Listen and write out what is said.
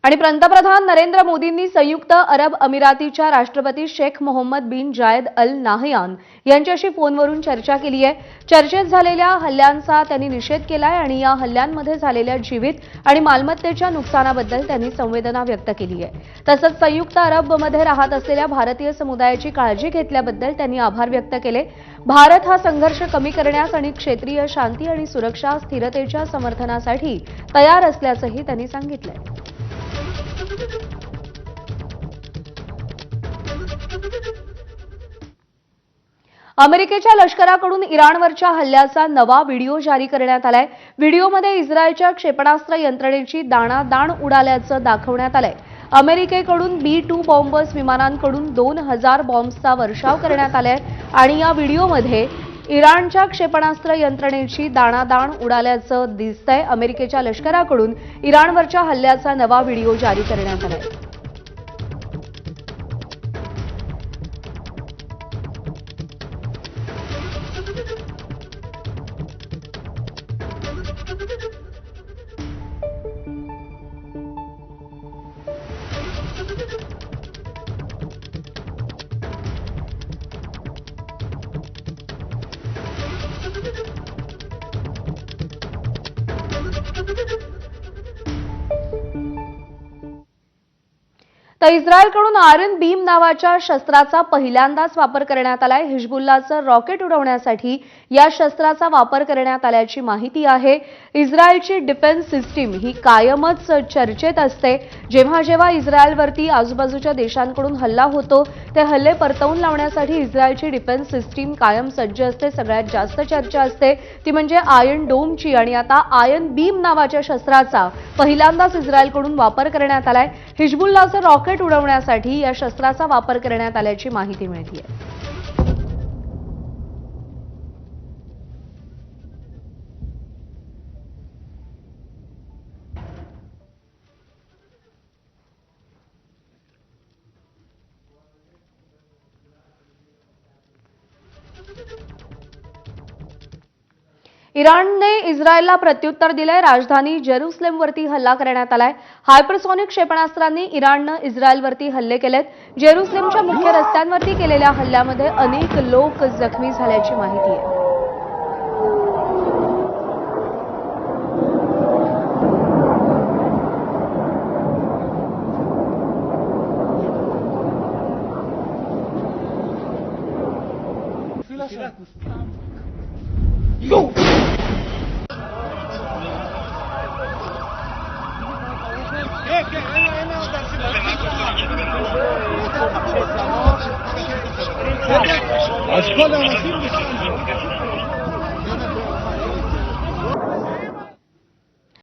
आणि पंतप्रधान नरेंद्र मोदींनी संयुक्त अरब अमिरातीच्या राष्ट्रपती शेख मोहम्मद बिन जायद अल नाहयान यांच्याशी फोनवरून चर्चा केली आहे। चर्चेत झालेल्या हल्ल्यांचा त्यांनी निषेध केलाय आणि या हल्ल्यांमध्ये झालेल्या जीवित आणि मालमत्तेच्या नुकसानाबद्दल त्यांनी संवेदना व्यक्त केली आहे। तसंच संयुक्त अरबमध्ये राहत असलेल्या भारतीय समुदायाची काळजी घेतल्याबद्दल त्यांनी आभार व्यक्त केले। भारत हा संघर्ष कमी करण्यास आणि क्षेत्रीय शांती आणि सुरक्षा स्थिरतेच्या समर्थनासाठी तयार असल्याचंही त्यांनी सांगितलं। अमेरिकेच्या लष्कराकडून इराणवरच्या हल्ल्याचा नवा व्हिडिओ जारी करण्यात आलाय। व्हिडिओमध्ये इस्रायलच्या क्षेपणास्त्र यंत्रणेची दाणादाण उडाल्याचं दाखवण्यात आलंय। अमेरिकेकडून B-2 बॉम्बर्स विमानांकडून 2000 बॉम्ब्सचा वर्षाव करण्यात आलाय आणि या व्हिडिओमध्ये इराणच्या क्षेपणास्त्र यंत्रणेची दाणादाण उडाल्याचं दिसतंय। अमेरिकेच्या लष्कराकडून इराणवरच्या हल्ल्याचा नवा व्हिडिओ जारी करण्यात आलाय। तर इस्रायलकडून आयरन बीम नावाच्या शस्त्राचा पहिल्यांदाच वापर करण्यात आलाय। हिजबुल्लाचं रॉकेट उडवण्यासाठी या शस्त्राचा वापर करण्यात आल्याची माहिती आहे। इस्रायलची डिफेन्स सिस्टीम ही कायमच चर्चेत असते। जेव्हा जेव्हा इस्रायलवरती आजूबाजूच्या देशांकडून हल्ला होतो ते हल्ले परतवून लावण्यासाठी इस्रायलची डिफेन्स सिस्टीम कायम सज्ज असते। सगळ्यात जास्त चर्चा असते ती म्हणजे आयर्न डोमची आणि आता आयर्न बीम नावाच्या शस्त्राचा पहिल्यांदाच इस्रायलकडून वापर करण्यात आलाय। हिजबुल्लाचं रॉकेट उडवण्यासाठी या शस्त्राचा वापर करण्यात आल्याची माहिती मिळते। इराणने इस्रायलला प्रत्युत्तर दिलंय। राजधानी जेरुसलेमवरती हल्ला करण्यात आलाय। हायपरसॉनिक क्षेपणास्त्रांनी इराणनं इस्रायलवरती हल्ले केलेत। जेरुसलेमच्या मुख्य रस्त्यांवरती केलेल्या हल्ल्यामध्ये अनेक लोक जखमी झाल्याची माहिती आहे। أشكال أناشيد